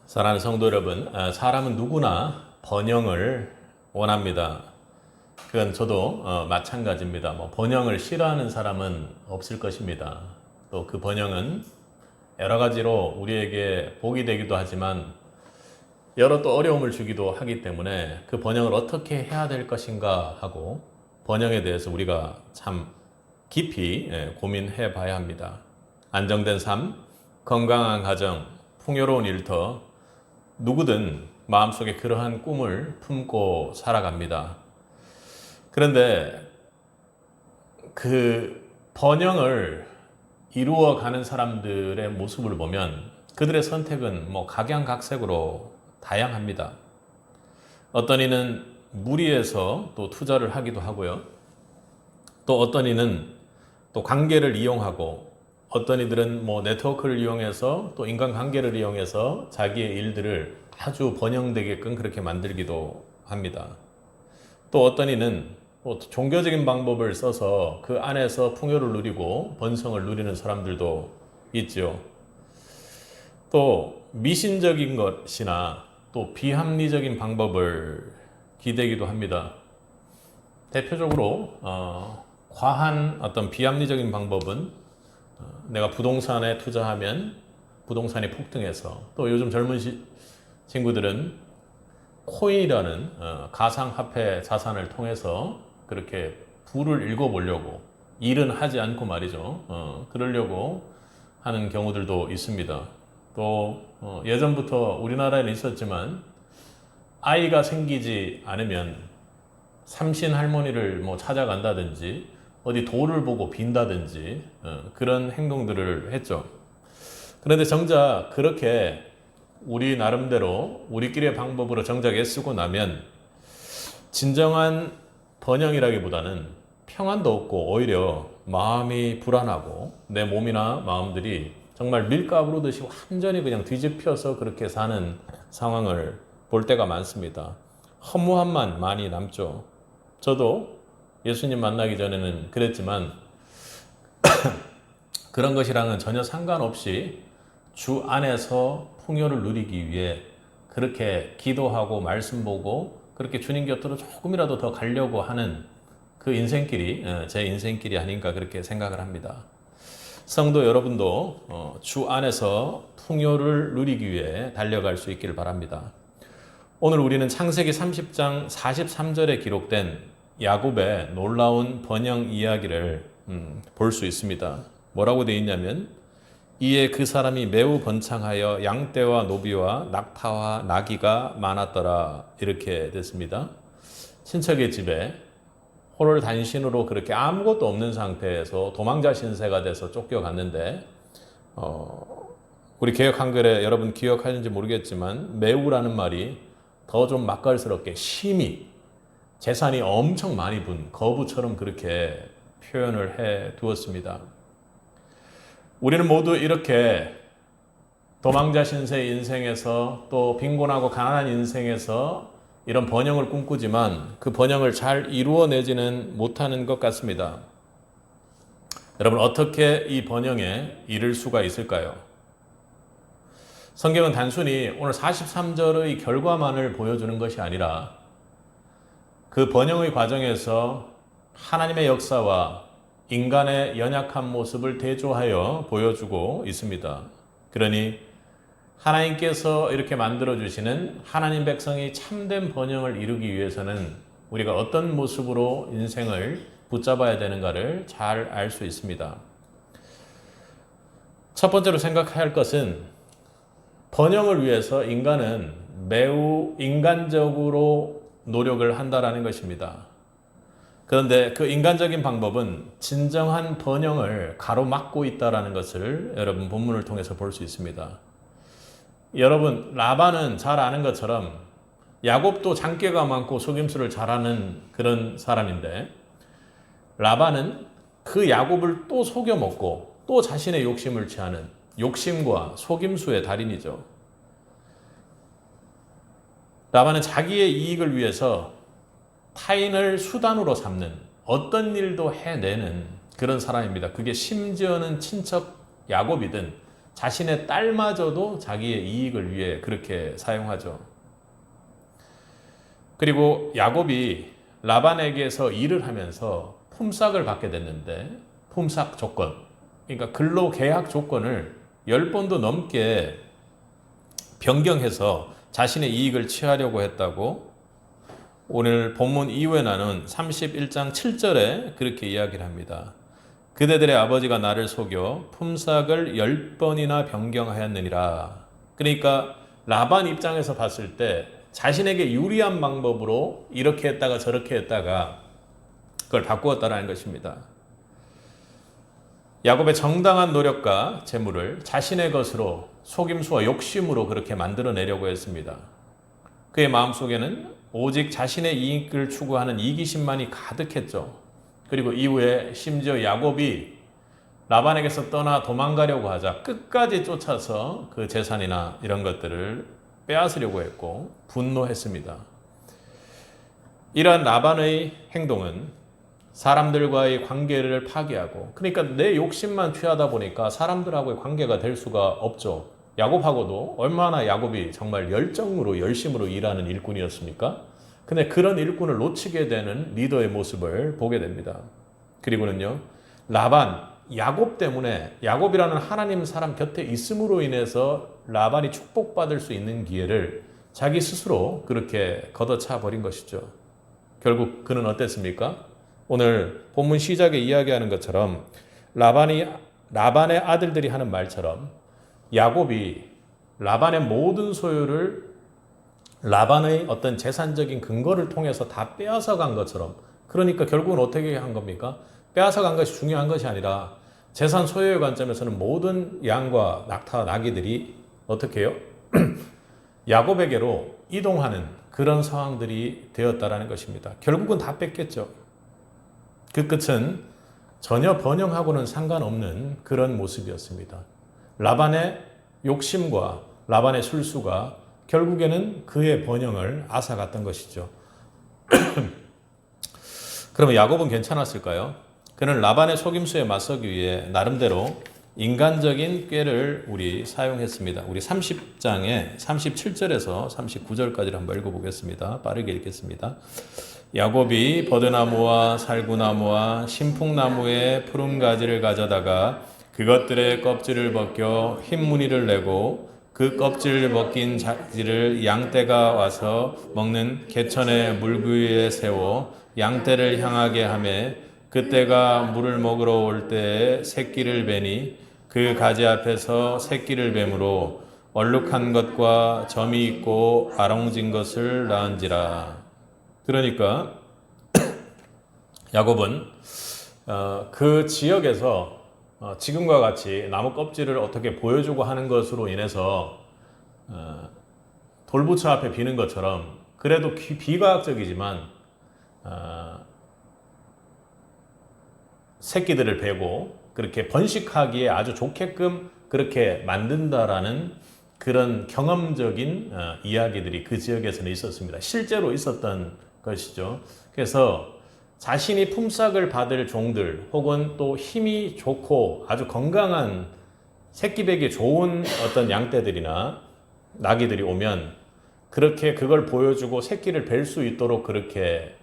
사랑하는 성도 여러분, 사람은 누구나 번영을 원합니다. 그건 저도 마찬가지입니다. 번영을 싫어하는 사람은 없을 것입니다. 또 그 번영은 여러 가지로 우리에게 복이 되기도 하지만 여러 또 어려움을 주기도 하기 때문에 그 번영을 어떻게 해야 될 것인가 하고 번영에 대해서 우리가 참 깊이 고민해 봐야 합니다. 안정된 삶, 건강한 가정, 풍요로운 일터, 누구든 마음속에 그러한 꿈을 품고 살아갑니다. 그런데 그 번영을 이루어가는 사람들의 모습을 보면 그들의 선택은 각양각색으로 다양합니다. 어떤 이는 무리해서 또 투자를 하기도 하고요. 또 어떤 이는 또 관계를 이용하고 어떤 이들은 네트워크를 이용해서 또 인간관계를 이용해서 자기의 일들을 아주 번영되게끔 그렇게 만들기도 합니다. 또 어떤 이는 종교적인 방법을 써서 그 안에서 풍요를 누리고 번성을 누리는 사람들도 있죠. 또 미신적인 것이나 또 비합리적인 방법을 기대기도 합니다. 대표적으로 과한 어떤 비합리적인 방법은 내가 부동산에 투자하면 부동산이 폭등해서 또 요즘 젊은 친구들은 코인이라는 가상화폐 자산을 통해서 그렇게 부를 읽어보려고 일은 하지 않고 말이죠. 그러려고 하는 경우들도 있습니다. 또 예전부터 우리나라에는 있었지만 아이가 생기지 않으면 삼신 할머니를 찾아간다든지 어디 돌을 보고 빈다든지 그런 행동들을 했죠. 그런데 정작 그렇게 우리 나름대로 우리끼리의 방법으로 정작 애쓰고 나면 진정한 번영이라기보다는 평안도 없고 오히려 마음이 불안하고 내 몸이나 마음들이 정말 밀가루 듯이 완전히 그냥 뒤집혀서 그렇게 사는 상황을 볼 때가 많습니다. 허무함만 많이 남죠. 저도 예수님 만나기 전에는 그랬지만 그런 것이랑은 전혀 상관없이 주 안에서 풍요를 누리기 위해 그렇게 기도하고 말씀 보고 그렇게 주님 곁으로 조금이라도 더 가려고 하는 그 인생길이 제 인생길이 아닌가 그렇게 생각을 합니다. 성도 여러분도 주 안에서 풍요를 누리기 위해 달려갈 수 있기를 바랍니다. 오늘 우리는 창세기 30장 43절에 기록된 야곱의 놀라운 번영 이야기를 볼 수 있습니다. 뭐라고 되어 있냐면 이에 그 사람이 매우 번창하여 양떼와 노비와 낙타와 나귀가 많았더라 이렇게 됐습니다. 친척의 집에 홀을 단신으로 그렇게 아무것도 없는 상태에서 도망자 신세가 돼서 쫓겨갔는데 우리 개역 한글에 여러분 기억하는지 모르겠지만 매우라는 말이 더 좀 맛깔스럽게 심히 재산이 엄청 많이 분 거부처럼 그렇게 표현을 해 두었습니다. 우리는 모두 이렇게 도망자 신세의 인생에서 또 빈곤하고 가난한 인생에서 이런 번영을 꿈꾸지만 그 번영을 잘 이루어내지는 못하는 것 같습니다. 여러분 어떻게 이 번영에 이를 수가 있을까요? 성경은 단순히 오늘 43절의 결과만을 보여주는 것이 아니라 그 번영의 과정에서 하나님의 역사와 인간의 연약한 모습을 대조하여 보여주고 있습니다. 그러니 하나님께서 이렇게 만들어주시는 하나님 백성이 참된 번영을 이루기 위해서는 우리가 어떤 모습으로 인생을 붙잡아야 되는가를 잘 알 수 있습니다. 첫 번째로 생각해야 할 것은 번영을 위해서 인간은 매우 인간적으로 노력을 한다라는 것입니다. 그런데 그 인간적인 방법은 진정한 번영을 가로막고 있다는 것을 여러분 본문을 통해서 볼 수 있습니다. 여러분 라반은 잘 아는 것처럼 야곱도 장깨가 많고 속임수를 잘하는 그런 사람인데 라반은 그 야곱을 또 속여 먹고 또 자신의 욕심을 취하는 욕심과 속임수의 달인이죠. 라반은 자기의 이익을 위해서 타인을 수단으로 삼는 어떤 일도 해내는 그런 사람입니다. 그게 심지어는 친척 야곱이든 자신의 딸마저도 자기의 이익을 위해 그렇게 사용하죠. 그리고 야곱이 라반에게서 일을 하면서 품삯을 받게 됐는데 품삯 조건, 그러니까 근로 계약 조건을 10번도 넘게 변경해서 자신의 이익을 취하려고 했다고 오늘 본문 이후에 나눈 31장 7절에 그렇게 이야기를 합니다. 그대들의 아버지가 나를 속여 품삯을 10번이나 변경하였느니라. 그러니까 라반 입장에서 봤을 때 자신에게 유리한 방법으로 이렇게 했다가 저렇게 했다가 그걸 바꾸었다는 것입니다. 야곱의 정당한 노력과 재물을 자신의 것으로 속임수와 욕심으로 그렇게 만들어내려고 했습니다. 그의 마음속에는 오직 자신의 이익을 추구하는 이기심만이 가득했죠. 그리고 이후에 심지어 야곱이 라반에게서 떠나 도망가려고 하자 끝까지 쫓아서 그 재산이나 이런 것들을 빼앗으려고 했고 분노했습니다. 이러한 라반의 행동은 사람들과의 관계를 파괴하고, 그러니까 내 욕심만 취하다 보니까 사람들하고의 관계가 될 수가 없죠. 야곱하고도 얼마나 야곱이 정말 열정으로 열심으로 일하는 일꾼이었습니까? 근데 그런 일꾼을 놓치게 되는 리더의 모습을 보게 됩니다. 그리고는요, 라반, 야곱 때문에, 야곱이라는 하나님 사람 곁에 있음으로 인해서 라반이 축복받을 수 있는 기회를 자기 스스로 그렇게 걷어차 버린 것이죠. 결국 그는 어땠습니까? 오늘 본문 시작에 이야기하는 것처럼 라반의 아들들이 하는 말처럼 야곱이 라반의 모든 소유를 라반의 어떤 재산적인 근거를 통해서 다 빼앗아 간 것처럼, 그러니까 결국은 어떻게 한 겁니까? 빼앗아 간 것이 중요한 것이 아니라 재산 소유의 관점에서는 모든 양과 낙타, 나귀들이 어떻게 해요? 야곱에게로 이동하는 그런 상황들이 되었다라는 것입니다. 결국은 다 뺏겼죠. 그 끝은 전혀 번영하고는 상관없는 그런 모습이었습니다. 라반의 욕심과 라반의 술수가 결국에는 그의 번영을 앗아갔던 것이죠. 그러면 야곱은 괜찮았을까요? 그는 라반의 속임수에 맞서기 위해 나름대로 인간적인 꾀를 우리 사용했습니다. 우리 30장에 37절에서 39절까지를 한번 읽어보겠습니다. 빠르게 읽겠습니다. 야곱이 버드나무와 살구나무와 신풍나무의 푸른 가지를 가져다가 그것들의 껍질을 벗겨 흰 무늬를 내고 그 껍질을 벗긴 가지를 양떼가 와서 먹는 개천의 물구유에 세워 양떼를 향하게 하매 그떼가 물을 먹으러 올 때에 새끼를 베니 그 가지 앞에서 새끼를 뱀으로 얼룩한 것과 점이 있고 아롱진 것을 낳은지라. 그러니까 야곱은 그 지역에서 지금과 같이 나무 껍질을 어떻게 보여주고 하는 것으로 인해서 돌부처 앞에 비는 것처럼 그래도 비과학적이지만 새끼들을 베고 그렇게 번식하기에 아주 좋게끔 그렇게 만든다라는 그런 경험적인 이야기들이 그 지역에서는 있었습니다. 실제로 있었던 것이죠. 그래서 자신이 품삯을 받을 종들 혹은 또 힘이 좋고 아주 건강한 새끼배기 좋은 어떤 양떼들이나 나귀들이 오면 그렇게 그걸 보여주고 새끼를 뵐 수 있도록 그렇게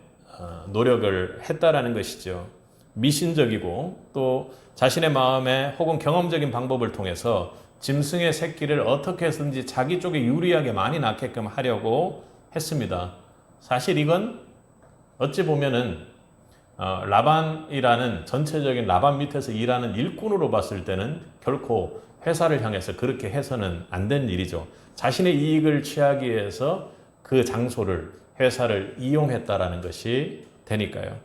노력을 했다라는 것이죠. 미신적이고 또 자신의 마음에 혹은 경험적인 방법을 통해서 짐승의 새끼를 어떻게 해서든지 자기 쪽에 유리하게 많이 낳게끔 하려고 했습니다. 사실 이건 어찌 보면은 라반이라는 전체적인 라반 밑에서 일하는 일꾼으로 봤을 때는 결코 회사를 향해서 그렇게 해서는 안 된 일이죠. 자신의 이익을 취하기 위해서 그 장소를, 회사를 이용했다라는 것이 되니까요.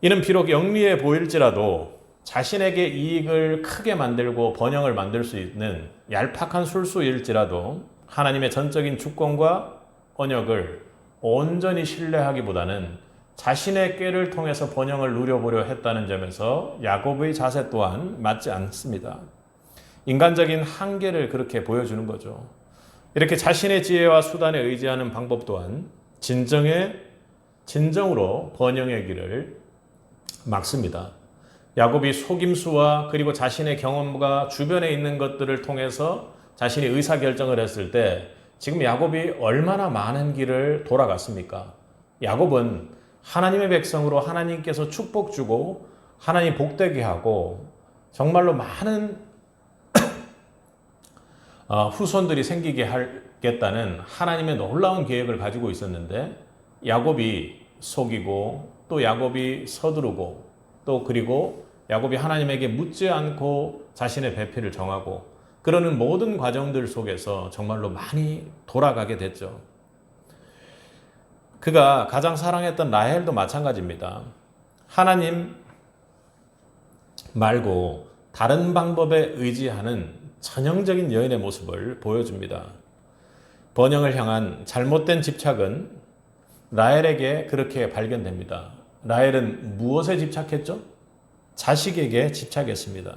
이는 비록 영리해 보일지라도 자신에게 이익을 크게 만들고 번영을 만들 수 있는 얄팍한 술수일지라도 하나님의 전적인 주권과 언역을 온전히 신뢰하기보다는 자신의 꾀를 통해서 번영을 누려보려 했다는 점에서 야곱의 자세 또한 맞지 않습니다. 인간적인 한계를 그렇게 보여주는 거죠. 이렇게 자신의 지혜와 수단에 의지하는 방법 또한 진정으로 번영의 길을 막습니다. 야곱이 속임수와 그리고 자신의 경험과 주변에 있는 것들을 통해서 자신이 의사결정을 했을 때 지금 야곱이 얼마나 많은 길을 돌아갔습니까? 야곱은 하나님의 백성으로 하나님께서 축복 주고 하나님 복되게 하고 정말로 많은 후손들이 생기게 하겠다는 하나님의 놀라운 계획을 가지고 있었는데 야곱이 속이고 또 야곱이 서두르고 또 그리고 야곱이 하나님에게 묻지 않고 자신의 배필을 정하고 그러는 모든 과정들 속에서 정말로 많이 돌아가게 됐죠. 그가 가장 사랑했던 라헬도 마찬가지입니다. 하나님 말고 다른 방법에 의지하는 전형적인 여인의 모습을 보여줍니다. 번영을 향한 잘못된 집착은 라헬에게 그렇게 발견됩니다. 라헬은 무엇에 집착했죠? 자식에게 집착했습니다.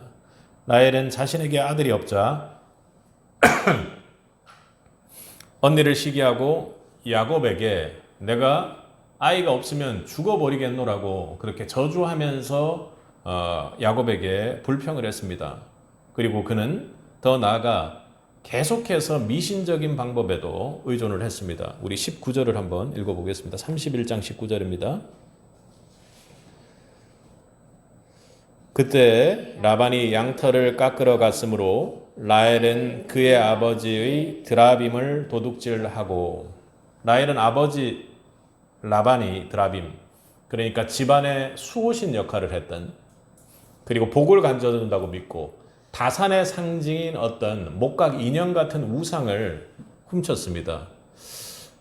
라헬은 자신에게 아들이 없자 언니를 시기하고 야곱에게 내가 아이가 없으면 죽어버리겠노라고 그렇게 저주하면서 야곱에게 불평을 했습니다. 그리고 그는 더 나아가 계속해서 미신적인 방법에도 의존을 했습니다. 우리 19절을 한번 읽어보겠습니다. 31장 19절입니다. 그때 라반이 양털을 깎으러 갔으므로 라헬은 그의 아버지의 드라빔을 도둑질하고 라헬은 아버지 라반이 드라빔 그러니까 집안의 수호신 역할을 했던 그리고 복을 간주한다고 믿고 다산의 상징인 어떤 목각 인형 같은 우상을 훔쳤습니다.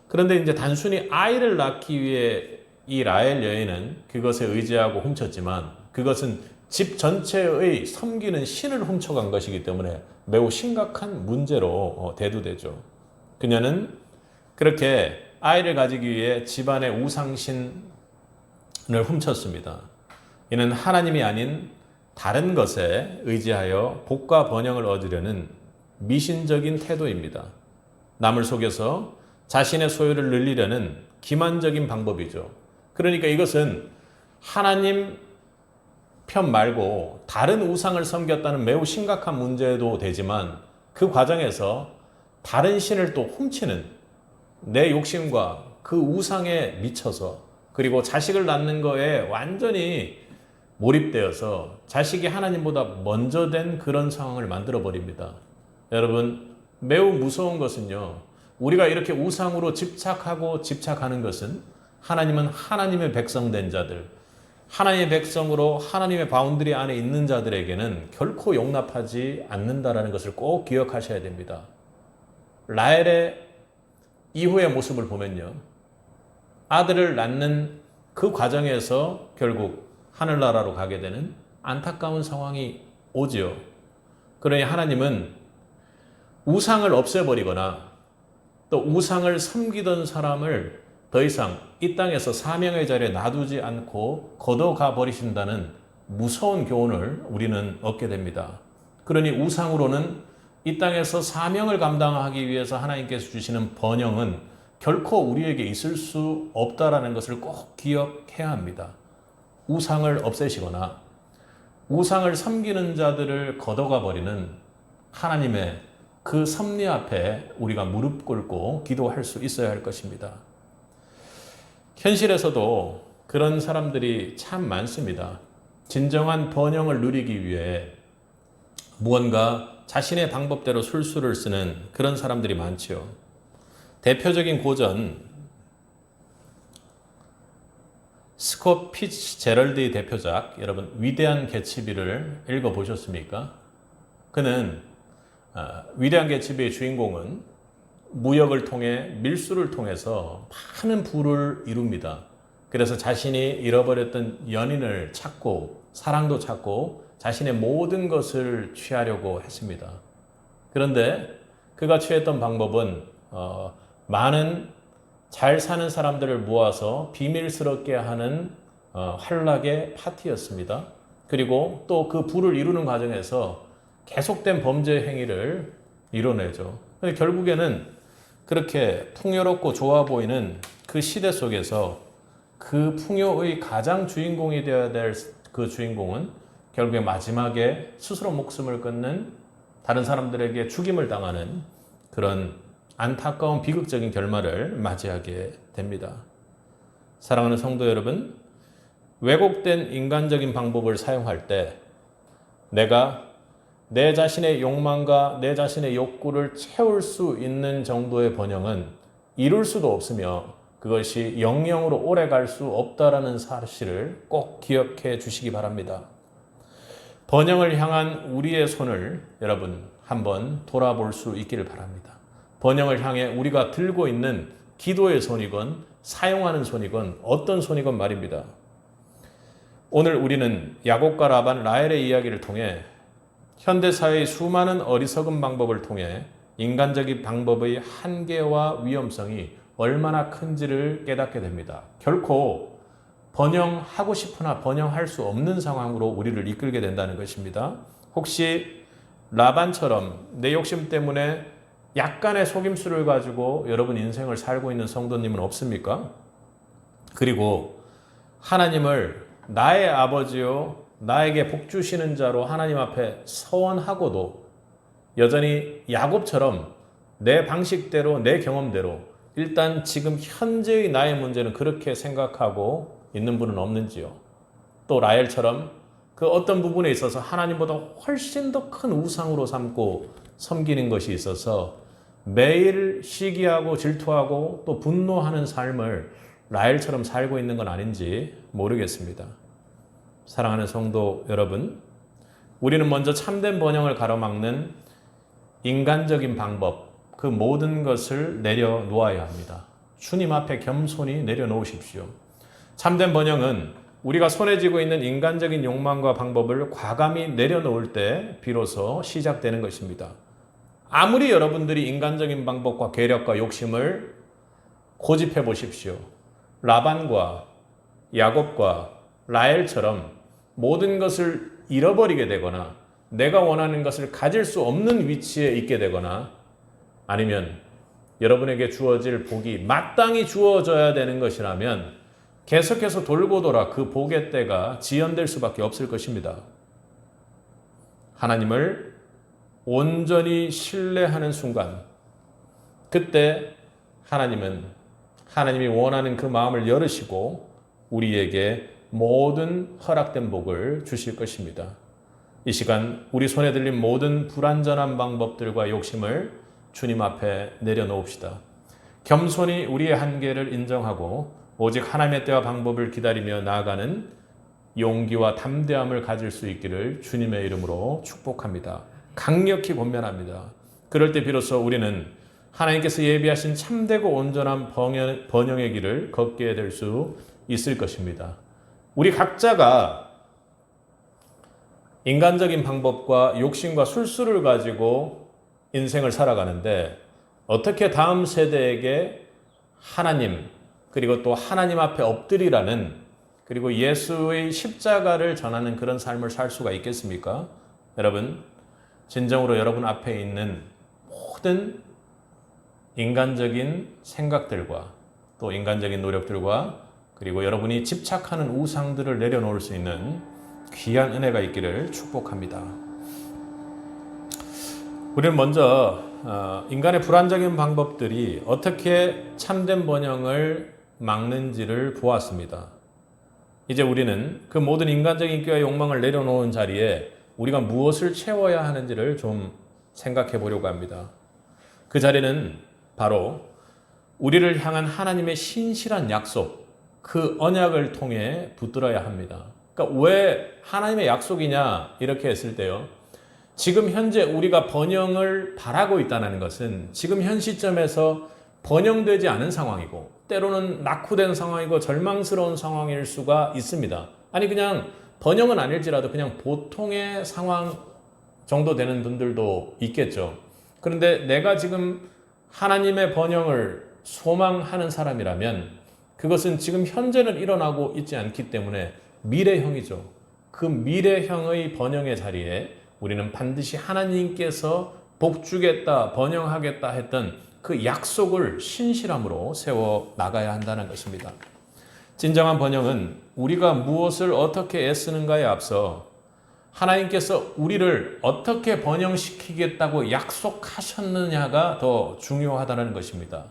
그런데 이제 단순히 아이를 낳기 위해 이 라헬 여인은 그것에 의지하고 훔쳤지만 그것은 집 전체의 섬기는 신을 훔쳐간 것이기 때문에 매우 심각한 문제로 대두되죠. 그녀는 그렇게 아이를 가지기 위해 집안의 우상신을 훔쳤습니다. 이는 하나님이 아닌 다른 것에 의지하여 복과 번영을 얻으려는 미신적인 태도입니다. 남을 속여서 자신의 소유를 늘리려는 기만적인 방법이죠. 그러니까 이것은 하나님 편 말고 다른 우상을 섬겼다는 매우 심각한 문제도 되지만 그 과정에서 다른 신을 또 훔치는 내 욕심과 그 우상에 미쳐서 그리고 자식을 낳는 거에 완전히 몰입되어서 자식이 하나님보다 먼저 된 그런 상황을 만들어 버립니다. 여러분 매우 무서운 것은요. 우리가 이렇게 우상으로 집착하는 것은 하나님은 하나님의 백성된 자들 하나님의 백성으로 하나님의 바운드리 안에 있는 자들에게는 결코 용납하지 않는다라는 것을 꼭 기억하셔야 됩니다. 라헬의 이후의 모습을 보면요. 아들을 낳는 그 과정에서 결국 하늘나라로 가게 되는 안타까운 상황이 오지요. 그러니 하나님은 우상을 없애버리거나 또 우상을 섬기던 사람을 더 이상 이 땅에서 사명의 자리에 놔두지 않고 걷어가 버리신다는 무서운 교훈을 우리는 얻게 됩니다. 그러니 우상으로는 이 땅에서 사명을 감당하기 위해서 하나님께서 주시는 번영은 결코 우리에게 있을 수 없다라는 것을 꼭 기억해야 합니다. 우상을 없애시거나 우상을 섬기는 자들을 걷어가 버리는 하나님의 그 섭리 앞에 우리가 무릎 꿇고 기도할 수 있어야 할 것입니다. 현실에서도 그런 사람들이 참 많습니다. 진정한 번영을 누리기 위해 무언가 자신의 방법대로 술수를 쓰는 그런 사람들이 많지요. 대표적인 고전 스콧 피츠제럴드의 대표작 여러분 위대한 개츠비를 읽어보셨습니까? 그는 위대한 개츠비의 주인공은 무역을 통해 밀수를 통해서 많은 부를 이룹니다. 그래서 자신이 잃어버렸던 연인을 찾고 사랑도 찾고 자신의 모든 것을 취하려고 했습니다. 그런데 그가 취했던 방법은 많은 잘 사는 사람들을 모아서 비밀스럽게 하는 환락의 파티였습니다. 그리고 또 그 부를 이루는 과정에서 계속된 범죄 행위를 이뤄내죠. 근데 결국에는 그렇게 풍요롭고 좋아 보이는 그 시대 속에서 그 풍요의 가장 주인공이 되어야 될 그 주인공은 결국에 마지막에 스스로 목숨을 끊는, 다른 사람들에게 죽임을 당하는 그런 안타까운 비극적인 결말을 맞이하게 됩니다. 사랑하는 성도 여러분, 왜곡된 인간적인 방법을 사용할 때 내가 내 자신의 욕망과 내 자신의 욕구를 채울 수 있는 정도의 번영은 이룰 수도 없으며 그것이 영영으로 오래 갈 수 없다라는 사실을 꼭 기억해 주시기 바랍니다. 번영을 향한 우리의 손을 여러분 한번 돌아볼 수 있기를 바랍니다. 번영을 향해 우리가 들고 있는 기도의 손이건 사용하는 손이건 어떤 손이건 말입니다. 오늘 우리는 야곱과 라반, 라헬의 이야기를 통해 현대사회의 수많은 어리석은 방법을 통해 인간적인 방법의 한계와 위험성이 얼마나 큰지를 깨닫게 됩니다. 결코 번영하고 싶으나 번영할 수 없는 상황으로 우리를 이끌게 된다는 것입니다. 혹시 라반처럼 내 욕심 때문에 약간의 속임수를 가지고 여러분 인생을 살고 있는 성도님은 없습니까? 그리고 하나님을 나의 아버지요 나에게 복 주시는 자로 하나님 앞에 서원하고도 여전히 야곱처럼 내 방식대로 내 경험대로 일단 지금 현재의 나의 문제는 그렇게 생각하고 있는 분은 없는지요? 또 라헬처럼 그 어떤 부분에 있어서 하나님보다 훨씬 더 큰 우상으로 삼고 섬기는 것이 있어서 매일 시기하고 질투하고 또 분노하는 삶을 라헬처럼 살고 있는 건 아닌지 모르겠습니다. 사랑하는 성도 여러분, 우리는 먼저 참된 번영을 가로막는 인간적인 방법, 그 모든 것을 내려놓아야 합니다. 주님 앞에 겸손히 내려놓으십시오. 참된 번영은 우리가 손에 쥐고 있는 인간적인 욕망과 방법을 과감히 내려놓을 때 비로소 시작되는 것입니다. 아무리 여러분들이 인간적인 방법과 계략과 욕심을 고집해 보십시오. 라반과 야곱과 라헬처럼 모든 것을 잃어버리게 되거나 내가 원하는 것을 가질 수 없는 위치에 있게 되거나 아니면 여러분에게 주어질 복이 마땅히 주어져야 되는 것이라면 계속해서 돌고 돌아 그 복의 때가 지연될 수밖에 없을 것입니다. 하나님을 온전히 신뢰하는 순간, 그때 하나님은 하나님이 원하는 그 마음을 열으시고 우리에게 모든 허락된 복을 주실 것입니다. 이 시간 우리 손에 들린 모든 불완전한 방법들과 욕심을 주님 앞에 내려놓읍시다. 겸손히 우리의 한계를 인정하고 오직 하나님의 때와 방법을 기다리며 나아가는 용기와 담대함을 가질 수 있기를 주님의 이름으로 축복합니다. 강력히 권면합니다. 그럴 때 비로소 우리는 하나님께서 예비하신 참되고 온전한 번영의 길을 걷게 될 수 있을 것입니다. 우리 각자가 인간적인 방법과 욕심과 술수를 가지고 인생을 살아가는데 어떻게 다음 세대에게 하나님 그리고 또 하나님 앞에 엎드리라는 그리고 예수의 십자가를 전하는 그런 삶을 살 수가 있겠습니까? 여러분, 진정으로 여러분 앞에 있는 모든 인간적인 생각들과 또 인간적인 노력들과 그리고 여러분이 집착하는 우상들을 내려놓을 수 있는 귀한 은혜가 있기를 축복합니다. 우리는 먼저 인간의 불완전한 방법들이 어떻게 참된 번영을 막는지를 보았습니다. 이제 우리는 그 모든 인간적인 인기와 욕망을 내려놓은 자리에 우리가 무엇을 채워야 하는지를 좀 생각해 보려고 합니다. 그 자리는 바로 우리를 향한 하나님의 신실한 약속, 그 언약을 통해 붙들어야 합니다. 그러니까 왜 하나님의 약속이냐 이렇게 했을 때요. 지금 현재 우리가 번영을 바라고 있다는 것은 지금 현 시점에서 번영되지 않은 상황이고 때로는 낙후된 상황이고 절망스러운 상황일 수가 있습니다. 아니 그냥 번영은 아닐지라도 그냥 보통의 상황 정도 되는 분들도 있겠죠. 그런데 내가 지금 하나님의 번영을 소망하는 사람이라면 그것은 지금 현재는 일어나고 있지 않기 때문에 미래형이죠. 그 미래형의 번영의 자리에 우리는 반드시 하나님께서 복 주겠다, 번영하겠다 했던 그 약속을 신실함으로 세워 나가야 한다는 것입니다. 진정한 번영은 우리가 무엇을 어떻게 애쓰는가에 앞서 하나님께서 우리를 어떻게 번영시키겠다고 약속하셨느냐가 더 중요하다는 것입니다.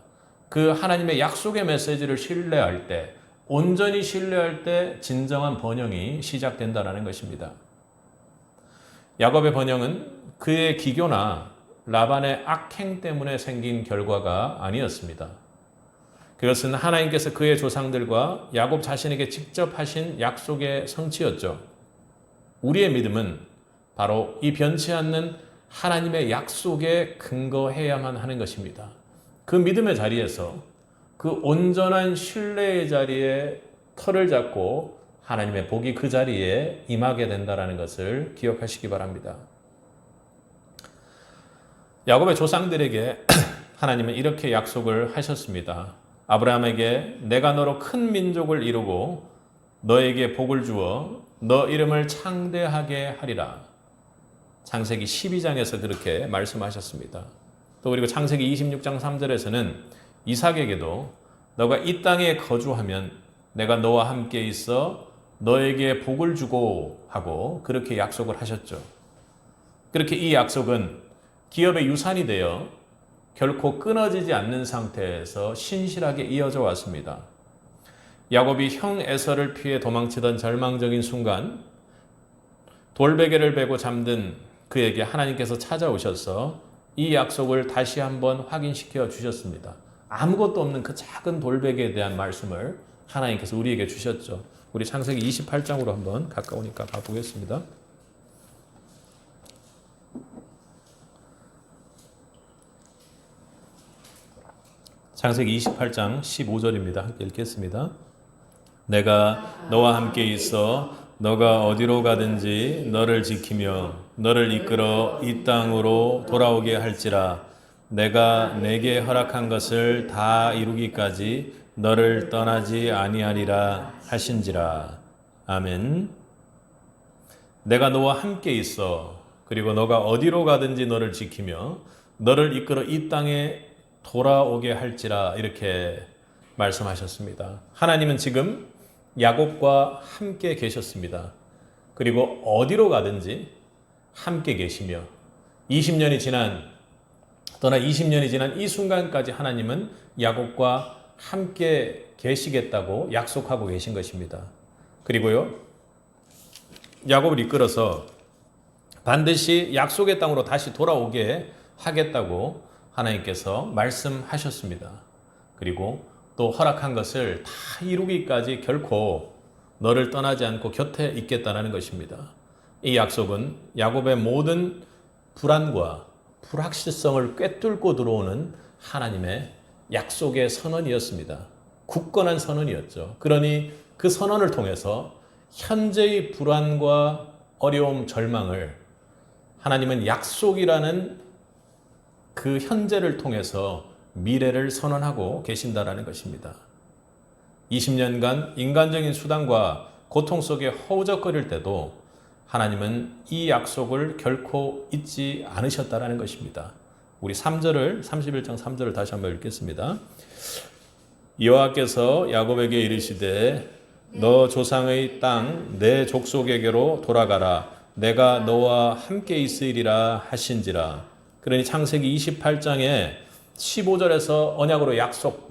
그 하나님의 약속의 메시지를 신뢰할 때, 온전히 신뢰할 때 진정한 번영이 시작된다는 것입니다. 야곱의 번영은 그의 기교나 라반의 악행 때문에 생긴 결과가 아니었습니다. 그것은 하나님께서 그의 조상들과 야곱 자신에게 직접 하신 약속의 성취였죠. 우리의 믿음은 바로 이 변치 않는 하나님의 약속에 근거해야만 하는 것입니다. 그 믿음의 자리에서, 그 온전한 신뢰의 자리에 터를 잡고 하나님의 복이 그 자리에 임하게 된다는 것을 기억하시기 바랍니다. 야곱의 조상들에게 하나님은 이렇게 약속을 하셨습니다. 아브라함에게 내가 너로 큰 민족을 이루고 너에게 복을 주어 너 이름을 창대하게 하리라. 창세기 12장에서 그렇게 말씀하셨습니다. 또 그리고 창세기 26장 3절에서는 이삭에게도 너가 이 땅에 거주하면 내가 너와 함께 있어 너에게 복을 주고 하고 그렇게 약속을 하셨죠. 그렇게 이 약속은 기업의 유산이 되어 결코 끊어지지 않는 상태에서 신실하게 이어져 왔습니다. 야곱이 형 에서를 피해 도망치던 절망적인 순간 돌베개를 베고 잠든 그에게 하나님께서 찾아오셔서 이 약속을 다시 한번 확인시켜 주셨습니다. 아무것도 없는 그 작은 돌베개에 대한 말씀을 하나님께서 우리에게 주셨죠. 우리 창세기 28장으로 한번 가까우니까 가보겠습니다. 창세기 28장 15절입니다. 함께 읽겠습니다. 내가 너와 함께 있어 너가 어디로 가든지 너를 지키며 너를 이끌어 이 땅으로 돌아오게 할지라. 내가 내게 허락한 것을 다 이루기까지 너를 떠나지 아니하리라 하신지라. 아멘. 내가 너와 함께 있어 그리고 너가 어디로 가든지 너를 지키며 너를 이끌어 이 땅에 돌아오게 할지라, 이렇게 말씀하셨습니다. 하나님은 지금 야곱과 함께 계셨습니다. 그리고 어디로 가든지 함께 계시며 20년이 지난 이 순간까지 하나님은 야곱과 함께 계시겠다고 약속하고 계신 것입니다. 그리고요, 야곱을 이끌어서 반드시 약속의 땅으로 다시 돌아오게 하겠다고 하나님께서 말씀하셨습니다. 그리고 또 허락한 것을 다 이루기까지 결코 너를 떠나지 않고 곁에 있겠다는 것입니다. 이 약속은 야곱의 모든 불안과 불확실성을 꿰뚫고 들어오는 하나님의 약속의 선언이었습니다. 굳건한 선언이었죠. 그러니 그 선언을 통해서 현재의 불안과 어려움, 절망을 하나님은 약속이라는 그 현재를 통해서 미래를 선언하고 계신다라는 것입니다. 20년간 인간적인 수단과 고통 속에 허우적거릴 때도 하나님은 이 약속을 결코 잊지 않으셨다라는 것입니다. 우리 31장 3절을 다시 한번 읽겠습니다. 여호와께서 야곱에게 이르시되 너 조상의 땅 내 족속에게로 돌아가라. 내가 너와 함께 있으리라 하신지라. 그러니 창세기 28장에 15절에서 언약으로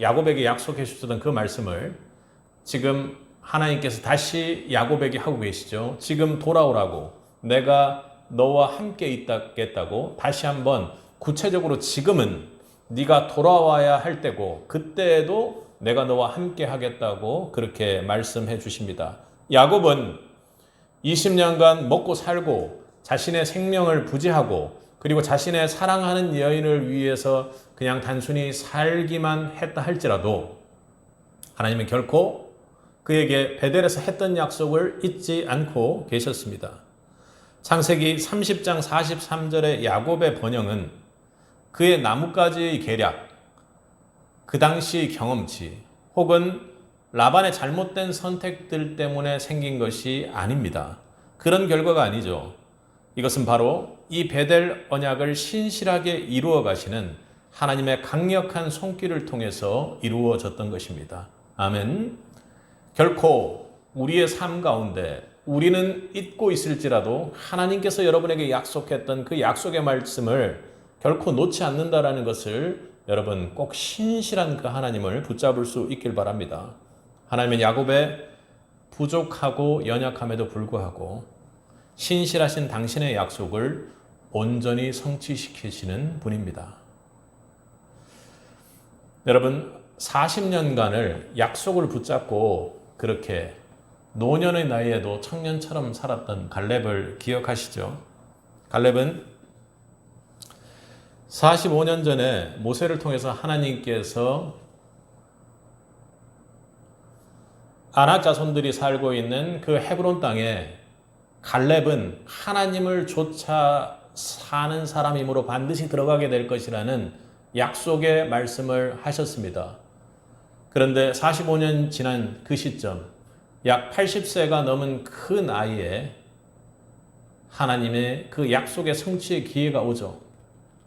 야곱에게 약속해 주셨던 그 말씀을 지금 하나님께서 다시 야곱에게 하고 계시죠. 지금 돌아오라고, 내가 너와 함께 있겠다고 다시 한번 구체적으로 지금은 네가 돌아와야 할 때고 그때에도 내가 너와 함께 하겠다고 그렇게 말씀해 주십니다. 야곱은 20년간 먹고 살고 자신의 생명을 부지하고 그리고 자신의 사랑하는 여인을 위해서 그냥 단순히 살기만 했다 할지라도 하나님은 결코 그에게 베델에서 했던 약속을 잊지 않고 계셨습니다. 창세기 30장 43절의 야곱의 번영은 그의 나뭇가지의 계략, 그 당시 경험치 혹은 라반의 잘못된 선택들 때문에 생긴 것이 아닙니다. 그런 결과가 아니죠. 이것은 바로 이 베델 언약을 신실하게 이루어 가시는 하나님의 강력한 손길을 통해서 이루어졌던 것입니다. 아멘. 결코 우리의 삶 가운데 우리는 잊고 있을지라도 하나님께서 여러분에게 약속했던 그 약속의 말씀을 결코 놓지 않는다라는 것을 여러분 꼭 신실한 그 하나님을 붙잡을 수 있길 바랍니다. 하나님은 야곱의 부족하고 연약함에도 불구하고 신실하신 당신의 약속을 온전히 성취시키시는 분입니다. 여러분 40년간을 약속을 붙잡고 그렇게 노년의 나이에도 청년처럼 살았던 갈렙을 기억하시죠? 갈렙은 45년 전에 모세를 통해서 하나님께서 아낙 자손들이 살고 있는 그 헤브론 땅에 갈렙은 하나님을 쫓아 사는 사람이므로 반드시 들어가게 될 것이라는 약속의 말씀을 하셨습니다. 그런데 45년 지난 그 시점, 약 80세가 넘은 그 나이에 하나님의 그 약속의 성취의 기회가 오죠.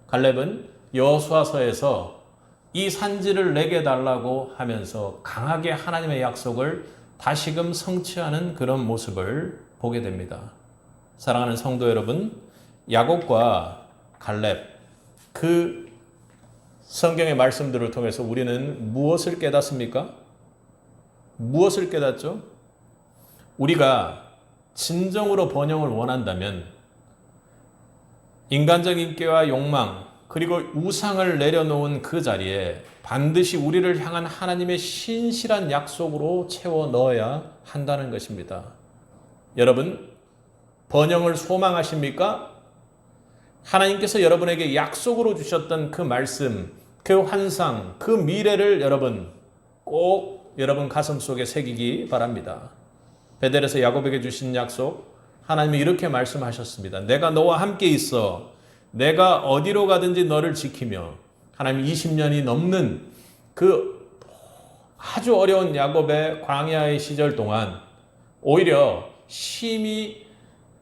갈렙은 여호수아서에서 이 산지를 내게 달라고 하면서 강하게 하나님의 약속을 다시금 성취하는 그런 모습을 보게 됩니다. 사랑하는 성도 여러분, 야곱과 갈렙, 그 성경의 말씀들을 통해서 우리는 무엇을 깨닫습니까? 무엇을 깨닫죠? 우리가 진정으로 번영을 원한다면 인간적인 꾀와 욕망 그리고 우상을 내려놓은 그 자리에 반드시 우리를 향한 하나님의 신실한 약속으로 채워 넣어야 한다는 것입니다. 여러분, 번영을 소망하십니까? 하나님께서 여러분에게 약속으로 주셨던 그 말씀, 그 환상, 그 미래를 여러분 꼭 여러분 가슴 속에 새기기 바랍니다. 베델에서 야곱에게 주신 약속, 하나님이 이렇게 말씀하셨습니다. 내가 너와 함께 있어. 내가 어디로 가든지 너를 지키며. 하나님 20년이 넘는 그 아주 어려운 야곱의 광야의 시절 동안 오히려 심히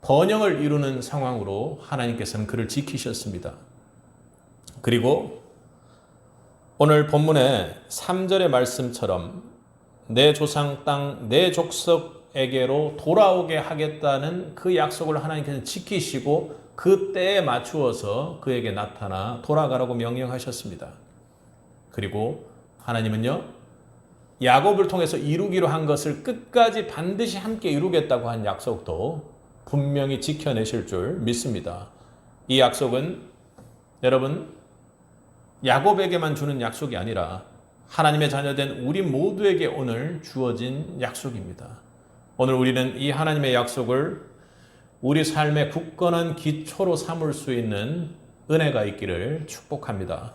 번영을 이루는 상황으로 하나님께서는 그를 지키셨습니다. 그리고 오늘 본문의 3절의 말씀처럼 내 조상 땅, 내 족속에게로 돌아오게 하겠다는 그 약속을 하나님께서 지키시고 그 때에 맞추어서 그에게 나타나 돌아가라고 명령하셨습니다. 그리고 하나님은요, 야곱을 통해서 이루기로 한 것을 끝까지 반드시 함께 이루겠다고 한 약속도 분명히 지켜내실 줄 믿습니다. 이 약속은 여러분 야곱에게만 주는 약속이 아니라 하나님의 자녀된 우리 모두에게 오늘 주어진 약속입니다. 오늘 우리는 이 하나님의 약속을 우리 삶의 굳건한 기초로 삼을 수 있는 은혜가 있기를 축복합니다.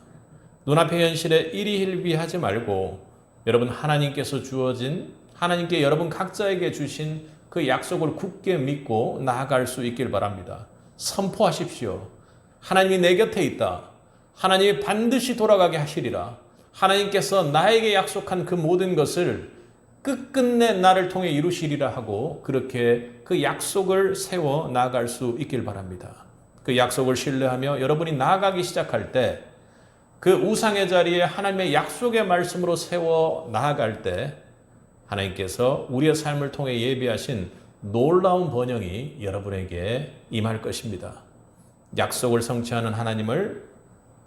눈앞의 현실에 일희일비하지 말고 여러분 하나님께서 주어진 하나님께 여러분 각자에게 주신 그 약속을 굳게 믿고 나아갈 수 있길 바랍니다. 선포하십시오. 하나님이 내 곁에 있다. 하나님이 반드시 돌아가게 하시리라. 하나님께서 나에게 약속한 그 모든 것을 끝끝내 나를 통해 이루시리라 하고 그렇게 그 약속을 세워 나아갈 수 있길 바랍니다. 그 약속을 신뢰하며 여러분이 나아가기 시작할 때 그 우상의 자리에 하나님의 약속의 말씀으로 세워 나아갈 때 하나님께서 우리의 삶을 통해 예비하신 놀라운 번영이 여러분에게 임할 것입니다. 약속을 성취하는 하나님을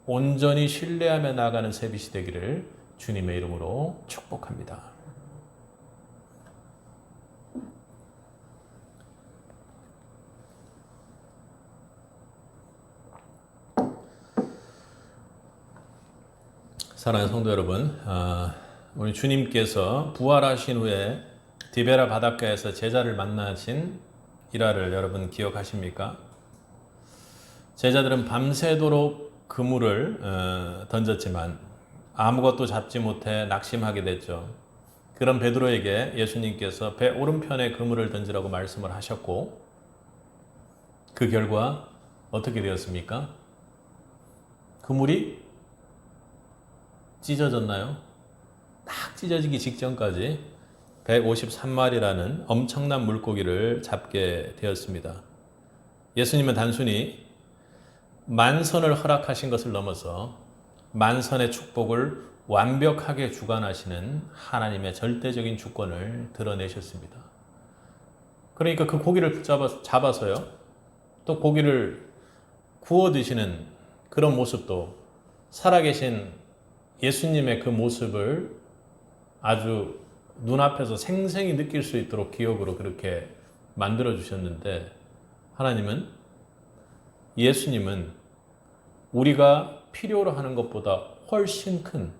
온전히 신뢰하며 나아가는 새빛이 되기를 주님의 이름으로 축복합니다. 사랑하는 성도 여러분, 우리 주님께서 부활하신 후에 디베라 바닷가에서 제자를 만나신 일화를 여러분 기억하십니까? 제자들은 밤새도록 그물을 던졌지만 아무것도 잡지 못해 낙심하게 됐죠. 그런 베드로에게 예수님께서 배 오른편에 그물을 던지라고 말씀을 하셨고 그 결과 어떻게 되었습니까? 그물이 찢어졌나요? 딱 찢어지기 직전까지 153마리라는 엄청난 물고기를 잡게 되었습니다. 예수님은 단순히 만선을 허락하신 것을 넘어서 만선의 축복을 완벽하게 주관하시는 하나님의 절대적인 주권을 드러내셨습니다. 그러니까 그 고기를 잡아서요. 또 고기를 구워 드시는 그런 모습도 살아계신 예수님의 그 모습을 아주 눈앞에서 생생히 느낄 수 있도록 기억으로 그렇게 만들어 주셨는데, 하나님은, 예수님은 우리가 필요로 하는 것보다 훨씬 큰,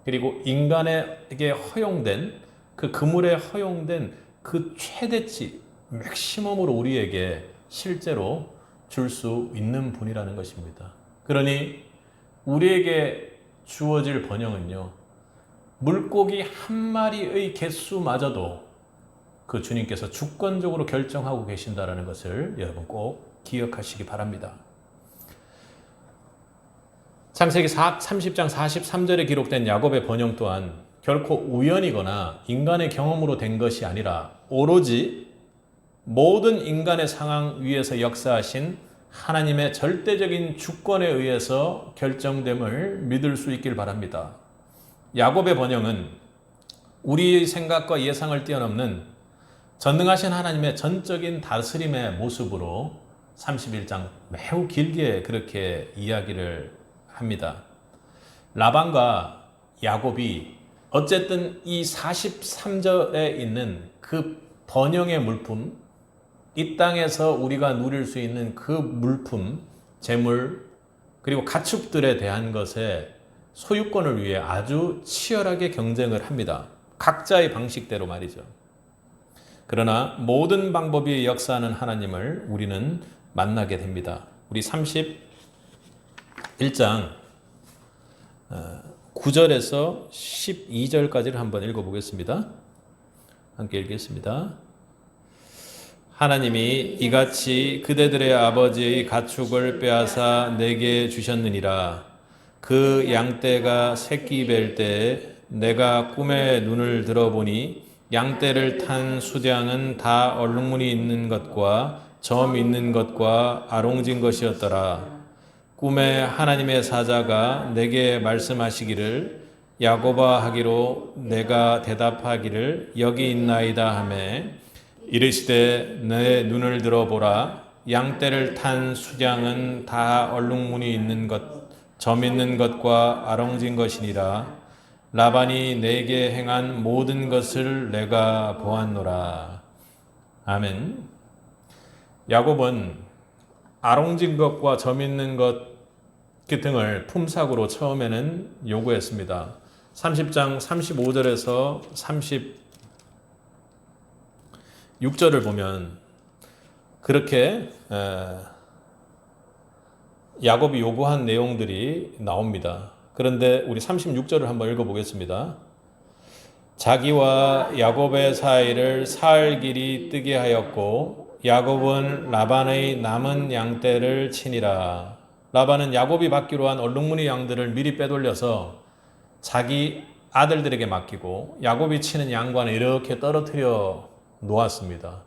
그리고 인간에게 허용된, 그 그물에 허용된 그 최대치, 맥시멈으로 우리에게 실제로 줄 수 있는 분이라는 것입니다. 그러니 우리에게 주어질 번영은요, 물고기 한 마리의 개수마저도 그 주님께서 주권적으로 결정하고 계신다는 것을 여러분 꼭 기억하시기 바랍니다. 창세기 30장 43절에 기록된 야곱의 번영 또한 결코 우연이거나 인간의 경험으로 된 것이 아니라 오로지 모든 인간의 상황 위에서 역사하신 하나님의 절대적인 주권에 의해서 결정됨을 믿을 수 있길 바랍니다. 야곱의 번영은 우리의 생각과 예상을 뛰어넘는 전능하신 하나님의 전적인 다스림의 모습으로 31장 매우 길게 그렇게 이야기를 합니다. 라반과 야곱이 어쨌든 이 43절에 있는 그 번영의 물품, 이 땅에서 우리가 누릴 수 있는 그 물품, 재물, 그리고 가축들에 대한 것에 소유권을 위해 아주 치열하게 경쟁을 합니다. 각자의 방식대로 말이죠. 그러나 모든 방법이 역사하는 하나님을 우리는 만나게 됩니다. 우리 31장 9절에서 12절까지를 한번 읽어보겠습니다. 함께 읽겠습니다. 하나님이 이같이 그대들의 아버지의 가축을 빼앗아 내게 주셨느니라. 그 양떼가 새끼 뵐 때에 내가 꿈에 눈을 들어보니 양떼를 탄 수량은 다 얼룩무늬 있는 것과 점 있는 것과 아롱진 것이었더라. 꿈에 하나님의 사자가 내게 말씀하시기를 야곱아 하기로 내가 대답하기를 여기 있나이다 하매 이르시되 내 눈을 들어보라. 양떼를 탄 수량은 다 얼룩무늬 있는 것, 점 있는 것과 아롱진 것이니라. 라반이 내게 행한 모든 것을 내가 보았노라. 아멘. 야곱은 아롱진 것과 점 있는 것 등을 품삯으로 처음에는 요구했습니다. 30장 35절에서 36절을 보면 그렇게 야곱이 요구한 내용들이 나옵니다. 그런데 우리 36절을 한번 읽어보겠습니다. 자기와 야곱의 사이를 사흘 길이 뜨게 하였고 야곱은 라반의 남은 양떼를 치니라. 라반은 야곱이 받기로 한 얼룩무늬 양들을 미리 빼돌려서 자기 아들들에게 맡기고 야곱이 치는 양관에 이렇게 떨어뜨려 놓았습니다.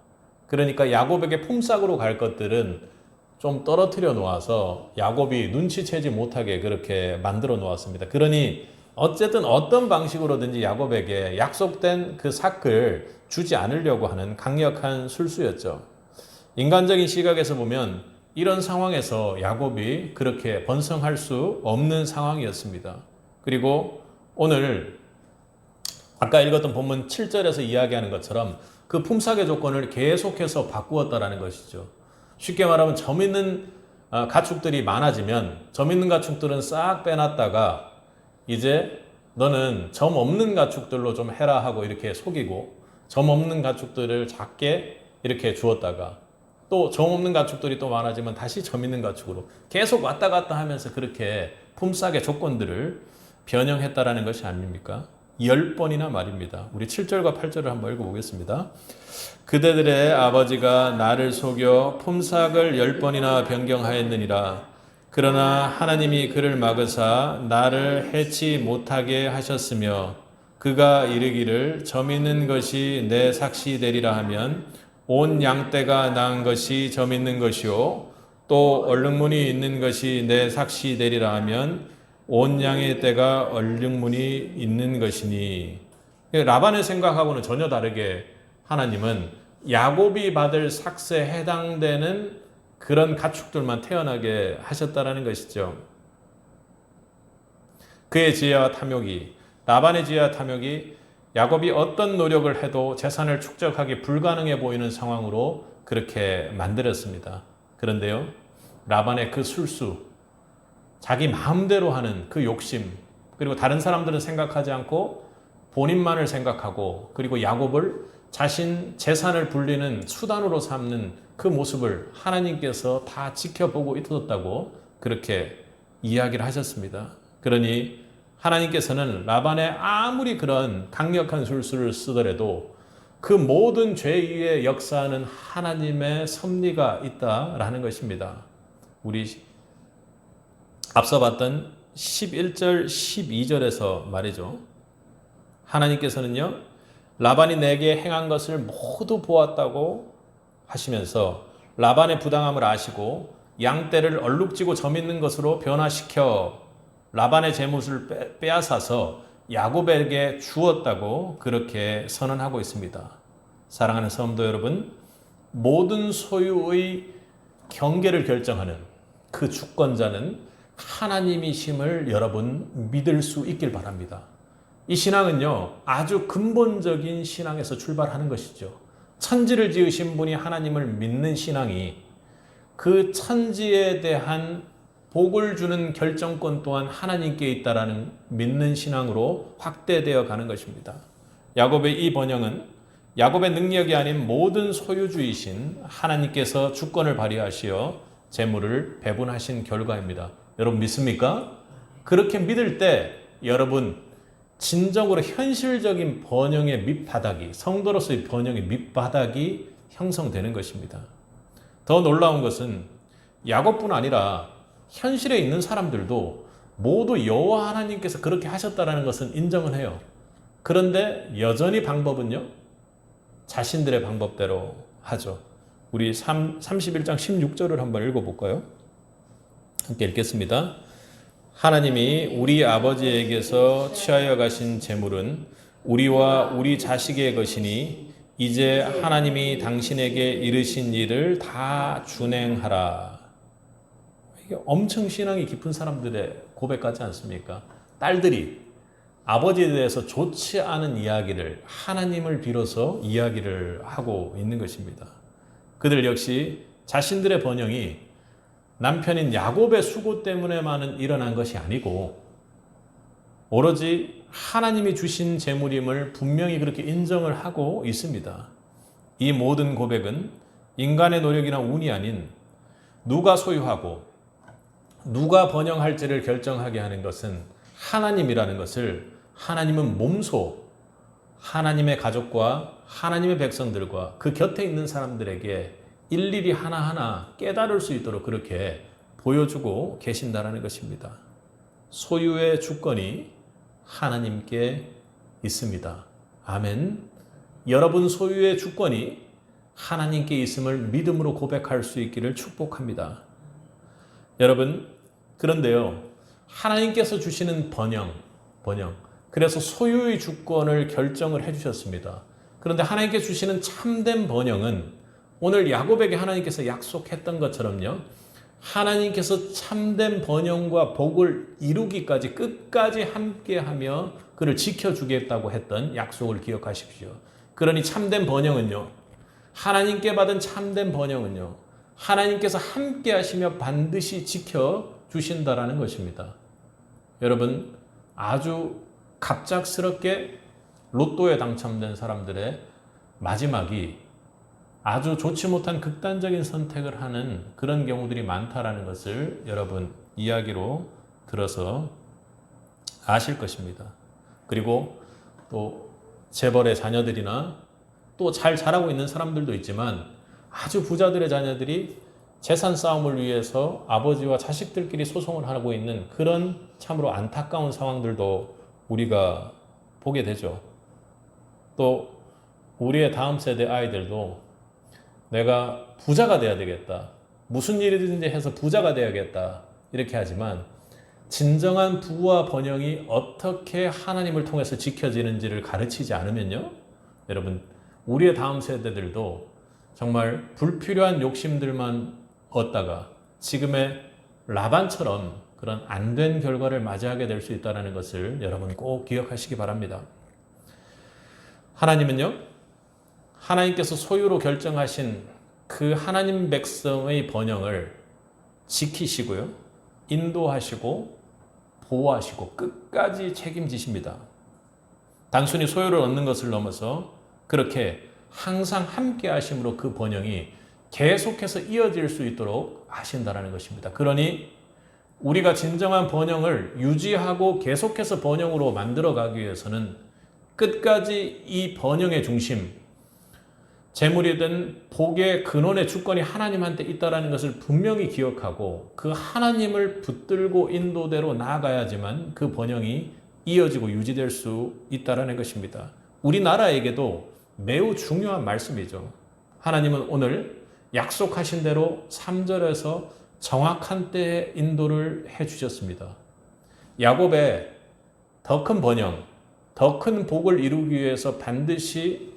그러니까 야곱에게 품삯으로 갈 것들은 좀 떨어뜨려 놓아서 야곱이 눈치채지 못하게 그렇게 만들어 놓았습니다. 그러니 어쨌든 어떤 방식으로든지 야곱에게 약속된 그 삭을 주지 않으려고 하는 강력한 술수였죠. 인간적인 시각에서 보면 이런 상황에서 야곱이 그렇게 번성할 수 없는 상황이었습니다. 그리고 오늘 아까 읽었던 본문 7절에서 이야기하는 것처럼 그 품삯의 조건을 계속해서 바꾸었다라는 것이죠. 쉽게 말하면 점 있는 가축들이 많아지면 점 있는 가축들은 싹 빼놨다가 이제 너는 점 없는 가축들로 좀 해라 하고 이렇게 속이고 점 없는 가축들을 작게 이렇게 주었다가 또 점 없는 가축들이 또 많아지면 다시 점 있는 가축으로 계속 왔다 갔다 하면서 그렇게 품삯의 조건들을 변형했다라는 것이 아닙니까? 10번이나 말입니다. 우리 7절과 8절을 한번 읽어보겠습니다. 그대들의 아버지가 나를 속여 품삯을 10번이나 변경하였느니라. 그러나 하나님이 그를 막으사 나를 해치 못하게 하셨으며 그가 이르기를 점 있는 것이 내 삭시 되리라 하면 온 양떼가 낳은 것이 점 있는 것이요 또 얼룩무늬 있는 것이 내 삭시 되리라 하면 온 양의 떼가 얼룩무늬 있는 것이니. 라반의 생각하고는 전혀 다르게 하나님은 야곱이 받을 삭세에 해당되는 그런 가축들만 태어나게 하셨다라는 것이죠. 그의 지혜와 탐욕이, 라반의 지혜와 탐욕이 야곱이 어떤 노력을 해도 재산을 축적하기 불가능해 보이는 상황으로 그렇게 만들었습니다. 그런데요, 라반의 그 술수, 자기 마음대로 하는 그 욕심, 그리고 다른 사람들은 생각하지 않고 본인만을 생각하고, 그리고 야곱을 자신 재산을 불리는 수단으로 삼는 그 모습을 하나님께서 다 지켜보고 있었다고 그렇게 이야기를 하셨습니다. 그러니 하나님께서는 라반의 아무리 그런 강력한 술수를 쓰더라도 그 모든 죄 위에 역사하는 하나님의 섭리가 있다라는 것입니다. 우리 앞서 봤던 11절, 12절에서 말이죠. 하나님께서는요, 라반이 내게 행한 것을 모두 보았다고 하시면서 라반의 부당함을 아시고 양떼를 얼룩지고 점 있는 것으로 변화시켜 라반의 재물을 빼앗아서 야곱에게 주었다고 그렇게 선언하고 있습니다. 사랑하는 성도 여러분, 모든 소유의 경계를 결정하는 그 주권자는 하나님이심을 여러분 믿을 수 있길 바랍니다. 이 신앙은요, 아주 근본적인 신앙에서 출발하는 것이죠. 천지를 지으신 분이 하나님을 믿는 신앙이 그 천지에 대한 복을 주는 결정권 또한 하나님께 있다라는 믿는 신앙으로 확대되어 가는 것입니다. 야곱의 이 번영은 야곱의 능력이 아닌 모든 소유주이신 하나님께서 주권을 발휘하시어 재물을 배분하신 결과입니다. 여러분 믿습니까? 그렇게 믿을 때 여러분 진정으로 현실적인 번영의 밑바닥이, 성도로서의 번영의 밑바닥이 형성되는 것입니다. 더 놀라운 것은 야곱뿐 아니라 현실에 있는 사람들도 모두 여호와 하나님께서 그렇게 하셨다는 것은 인정을 해요. 그런데 여전히 방법은요, 자신들의 방법대로 하죠. 우리 31장 16절을 한번 읽어볼까요? 함께 읽겠습니다. 하나님이 우리 아버지에게서 취하여 가신 재물은 우리와 우리 자식의 것이니 이제 하나님이 당신에게 이르신 일을 다 준행하라. 이게 엄청 신앙이 깊은 사람들의 고백 같지 않습니까? 딸들이 아버지에 대해서 좋지 않은 이야기를 하나님을 빌어서 이야기를 하고 있는 것입니다. 그들 역시 자신들의 번영이 남편인 야곱의 수고 때문에만은 일어난 것이 아니고 오로지 하나님이 주신 재물임을 분명히 그렇게 인정을 하고 있습니다. 이 모든 고백은 인간의 노력이나 운이 아닌 누가 소유하고 누가 번영할지를 결정하게 하는 것은 하나님이라는 것을, 하나님은 몸소 하나님의 가족과 하나님의 백성들과 그 곁에 있는 사람들에게 일일이 하나하나 깨달을 수 있도록 그렇게 보여주고 계신다는 것입니다. 소유의 주권이 하나님께 있습니다. 아멘. 여러분 소유의 주권이 하나님께 있음을 믿음으로 고백할 수 있기를 축복합니다. 여러분, 그런데요, 하나님께서 주시는 번영. 그래서 소유의 주권을 결정을 해주셨습니다. 그런데 하나님께 주시는 참된 번영은 오늘 야곱에게 하나님께서 약속했던 것처럼요, 하나님께서 참된 번영과 복을 이루기까지 끝까지 함께하며 그를 지켜주겠다고 했던 약속을 기억하십시오. 그러니 참된 번영은요, 하나님께 받은 참된 번영은요, 하나님께서 함께하시며 반드시 지켜주신다라는 것입니다. 여러분, 아주 갑작스럽게 로또에 당첨된 사람들의 마지막이 아주 좋지 못한 극단적인 선택을 하는 그런 경우들이 많다라는 것을 여러분 이야기로 들어서 아실 것입니다. 그리고 또 재벌의 자녀들이나 또 잘 자라고 있는 사람들도 있지만 아주 부자들의 자녀들이 재산 싸움을 위해서 아버지와 자식들끼리 소송을 하고 있는 그런 참으로 안타까운 상황들도 우리가 보게 되죠. 또 우리의 다음 세대 아이들도 내가 부자가 돼야 되겠다, 무슨 일이든지 해서 부자가 돼야겠다 이렇게 하지만 진정한 부와 번영이 어떻게 하나님을 통해서 지켜지는지를 가르치지 않으면요, 여러분 우리의 다음 세대들도 정말 불필요한 욕심들만 얻다가 지금의 라반처럼 그런 안 된 결과를 맞이하게 될 수 있다는 것을 여러분 꼭 기억하시기 바랍니다. 하나님은요, 하나님께서 소유로 결정하신 그 하나님 백성의 번영을 지키시고요, 인도하시고 보호하시고 끝까지 책임지십니다. 단순히 소유를 얻는 것을 넘어서 그렇게 항상 함께 하심으로 그 번영이 계속해서 이어질 수 있도록 하신다는 것입니다. 그러니 우리가 진정한 번영을 유지하고 계속해서 번영으로 만들어가기 위해서는 끝까지 이 번영의 중심, 재물이든 복의 근원의 주권이 하나님한테 있다는 것을 분명히 기억하고 그 하나님을 붙들고 인도대로 나아가야지만 그 번영이 이어지고 유지될 수 있다는 것입니다. 우리나라에게도 매우 중요한 말씀이죠. 하나님은 오늘 약속하신 대로 3절에서 정확한 때에 인도를 해주셨습니다. 야곱의 더 큰 번영, 더 큰 복을 이루기 위해서 반드시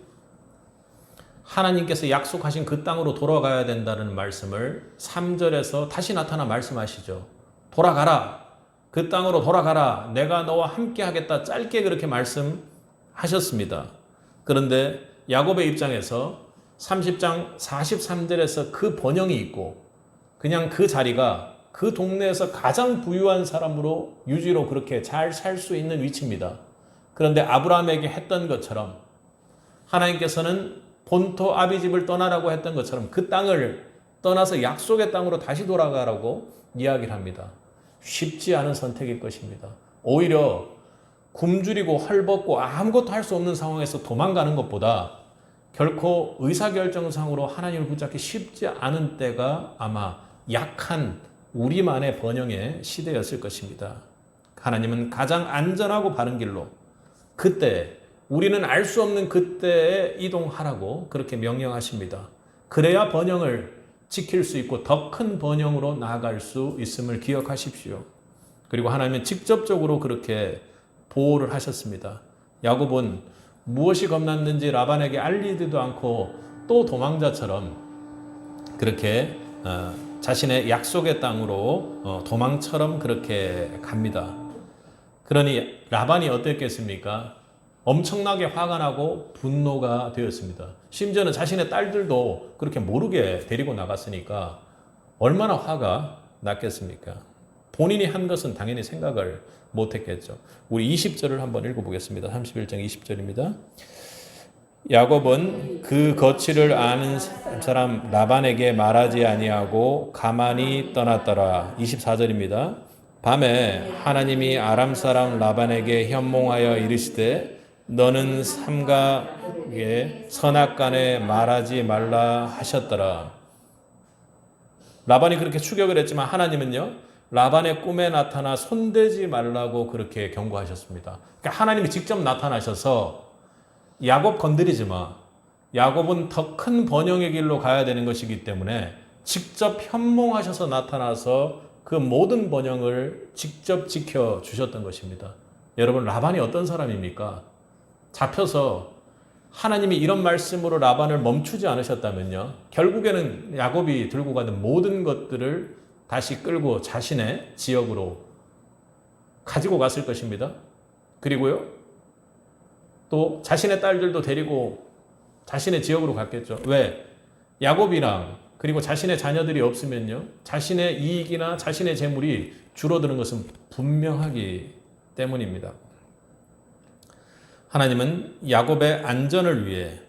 하나님께서 약속하신 그 땅으로 돌아가야 된다는 말씀을 3절에서 다시 나타나 말씀하시죠. 돌아가라. 그 땅으로 돌아가라. 내가 너와 함께 하겠다. 짧게 그렇게 말씀하셨습니다. 그런데 야곱의 입장에서 30장 43절에서 그 번영이 있고 그냥 그 자리가 그 동네에서 가장 부유한 사람으로 유지로 그렇게 잘 살 수 있는 위치입니다. 그런데 아브라함에게 했던 것처럼 하나님께서는 본토 아비집을 떠나라고 했던 것처럼 그 땅을 떠나서 약속의 땅으로 다시 돌아가라고 이야기를 합니다. 쉽지 않은 선택일 것입니다. 오히려 굶주리고 헐벗고 아무것도 할 수 없는 상황에서 도망가는 것보다 결코 의사결정상으로 하나님을 붙잡기 쉽지 않은 때가 아마 약한 우리만의 번영의 시대였을 것입니다. 하나님은 가장 안전하고 바른 길로 그때 우리는 알 수 없는 그때에 이동하라고 그렇게 명령하십니다. 그래야 번영을 지킬 수 있고 더 큰 번영으로 나아갈 수 있음을 기억하십시오. 그리고 하나님은 직접적으로 그렇게 보호를 하셨습니다. 야곱은 무엇이 겁났는지 라반에게 알리지도 않고 또 도망자처럼 그렇게 자신의 약속의 땅으로 도망처럼 그렇게 갑니다. 그러니 라반이 어땠겠습니까? 엄청나게 화가 나고 분노가 되었습니다. 심지어는 자신의 딸들도 그렇게 모르게 데리고 나갔으니까 얼마나 화가 났겠습니까? 본인이 한 것은 당연히 생각을 못했겠죠. 우리 20절을 한번 읽어보겠습니다. 31장 20절입니다. 야곱은 그 거취를 아는 사람 라반에게 말하지 아니하고 가만히 떠났더라. 24절입니다. 밤에 하나님이 아람 사람 라반에게 현몽하여 이르시되 너는 삼가에 선악간에 말하지 말라 하셨더라. 라반이 그렇게 추격을 했지만 하나님은요, 라반의 꿈에 나타나 손대지 말라고 그렇게 경고하셨습니다. 그러니까 하나님이 직접 나타나셔서 야곱 건드리지 마. 야곱은 더 큰 번영의 길로 가야 되는 것이기 때문에 직접 현몽하셔서 나타나서 그 모든 번영을 직접 지켜주셨던 것입니다. 여러분, 라반이 어떤 사람입니까? 잡혀서 하나님이 이런 말씀으로 라반을 멈추지 않으셨다면요, 결국에는 야곱이 들고 가는 모든 것들을 다시 끌고 자신의 지역으로 가지고 갔을 것입니다. 그리고요, 또 자신의 딸들도 데리고 자신의 지역으로 갔겠죠. 왜? 야곱이랑 그리고 자신의 자녀들이 없으면요, 자신의 이익이나 자신의 재물이 줄어드는 것은 분명하기 때문입니다. 하나님은 야곱의 안전을 위해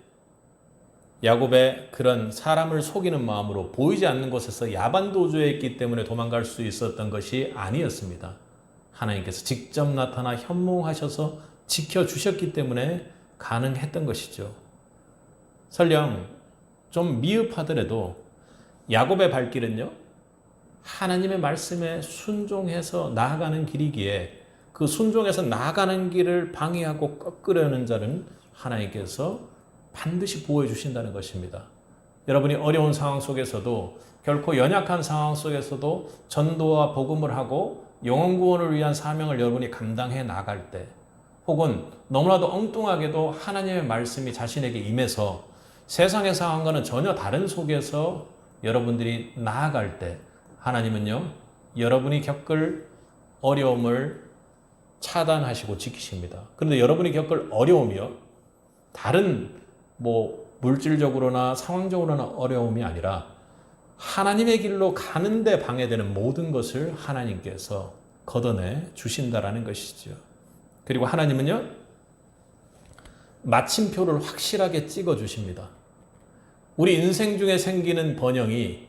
야곱의 그런 사람을 속이는 마음으로 보이지 않는 곳에서 야반도주에 있기 때문에 도망갈 수 있었던 것이 아니었습니다. 하나님께서 직접 나타나 현몽하셔서 지켜주셨기 때문에 가능했던 것이죠. 설령 좀 미흡하더라도 야곱의 발길은요, 하나님의 말씀에 순종해서 나아가는 길이기에 그 순종해서 나아가는 길을 방해하고 꺾으려는 자는 하나님께서 반드시 보호해 주신다는 것입니다. 여러분이 어려운 상황 속에서도 결코 연약한 상황 속에서도 전도와 복음을 하고 영혼 구원을 위한 사명을 여러분이 감당해 나갈 때, 혹은 너무나도 엉뚱하게도 하나님의 말씀이 자신에게 임해서 세상의 상황과는 전혀 다른 속에서 여러분들이 나아갈 때 하나님은요, 여러분이 겪을 어려움을 차단하시고 지키십니다. 그런데 여러분이 겪을 어려움이요, 다른 물질적으로나 상황적으로나 어려움이 아니라 하나님의 길로 가는데 방해되는 모든 것을 하나님께서 걷어내 주신다라는 것이죠. 그리고 하나님은요, 마침표를 확실하게 찍어 주십니다. 우리 인생 중에 생기는 번영이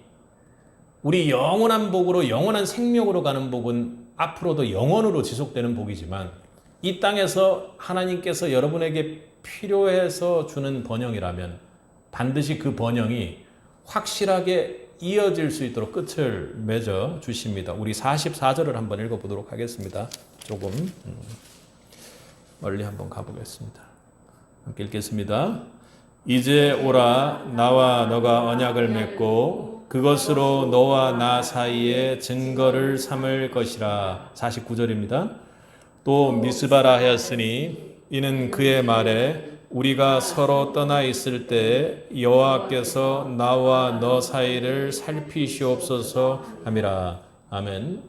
우리 영원한 복으로, 영원한 생명으로 가는 복은 앞으로도 영원으로 지속되는 복이지만, 이 땅에서 하나님께서 여러분에게 필요해서 주는 번영이라면 반드시 그 번영이 확실하게 이어질 수 있도록 끝을 맺어 주십니다. 우리 44절을 한번 읽어보도록 하겠습니다. 조금 멀리 한번 가보겠습니다. 함께 읽겠습니다. 이제 오라, 나와 너가 언약을 맺고 그것으로 너와 나 사이에 증거를 삼을 것이라. 49절입니다. 또 미스바라 하였으니 이는 그의 말에 우리가 서로 떠나 있을 때 여호와께서 나와 너 사이를 살피시옵소서 함이라. 아멘.